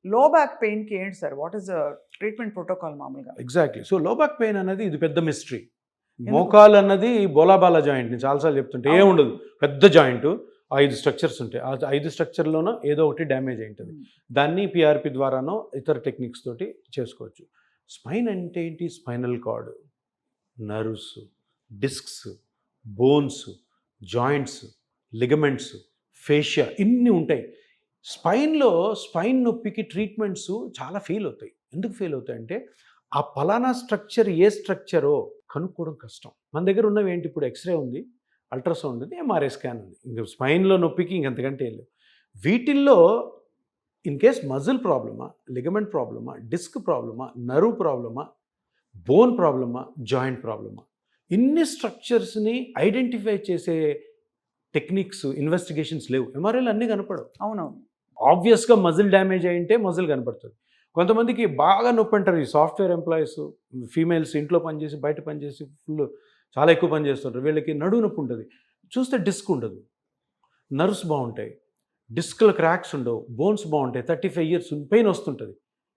లో బ్యాక్ పెయిన్కి ఏంటి sir? What is the treatment protocol మామూలుగా? ఎగ్జాక్ట్లీ. సో లో బ్యాక్ పెయిన్ అనేది ఇది పెద్ద మిస్టరీ. ఎందుకు? మోకాలు అన్నది బోలాబాలా జాయింట్. నేను చాలాసార్లు చెప్తుంటే అవును. ఏముండదు, పెద్ద జాయింట్, 5 స్ట్రక్చర్స్ ఉంటాయి. ఆ 5 స్ట్రక్చర్లోనో ఏదో ఒకటి డ్యామేజ్ అయి ఉంటుంది. దాన్ని పిఆర్పి ద్వారానో ఇతర టెక్నిక్స్ తోటి చేసుకోవచ్చు. స్పైన్ అంటే ఏంటి? Spinal cord, nerves, discs, bones, joints, ligaments, fascia ఇన్ని ఉంటాయి. స్పైన్ నొప్పికి ట్రీట్మెంట్స్ చాలా ఫెయిల్ అవుతాయి. ఎందుకు ఫెయిల్ అవుతాయంటే ఆ పలానా స్ట్రక్చర్ ఏ స్ట్రక్చరో కనుక్కోవడం కష్టం. మన దగ్గర ఉన్నవి ఏంటి? ఇప్పుడు ఎక్స్రే ఉంది, అల్ట్రాసౌండ్ ఉంది, ఎంఆర్ఐ స్కాన్ ఉంది. ఇంకా స్పైన్లో నొప్పికి ఇంకంతకంటే ఏం లేవు. వీటిల్లో ఇన్ కేస్ మజిల్ ప్రాబ్లమా, లిగమెంట్ ప్రాబ్లమా, డిస్క్ ప్రాబ్లమా, నర్వ్ ప్రాబ్లమా, బోన్ ప్రాబ్లమా, జాయింట్ ప్రాబ్లమా, ఇన్ని స్ట్రక్చర్స్ని ఐడెంటిఫై చేసే టెక్నిక్స్, ఇన్వెస్టిగేషన్స్ లేవు. ఎంఆర్ఐలు అన్నీ కనపడవు. అవునవును. ఆబ్వియస్గా మజిల్ డ్యామేజ్ అయింటే మజిల్ కనపడుతుంది. కొంతమందికి బాగా నొప్పి అంటారు. ఈ సాఫ్ట్వేర్ ఎంప్లాయీస్, ఫీమేల్స్, ఇంట్లో పనిచేసి బయట పనిచేసి చాలా ఎక్కువ పని చేస్తుంటారు. వీళ్ళకి నడువు నొప్పి ఉంటుంది. చూస్తే డిస్క్ ఉండదు, నర్వ్స్ బాగుంటాయి, డిస్క్లో క్రాక్స్ ఉండవు, బోన్స్ బాగుంటాయి, 35 years పెయిన్ వస్తుంటుంది.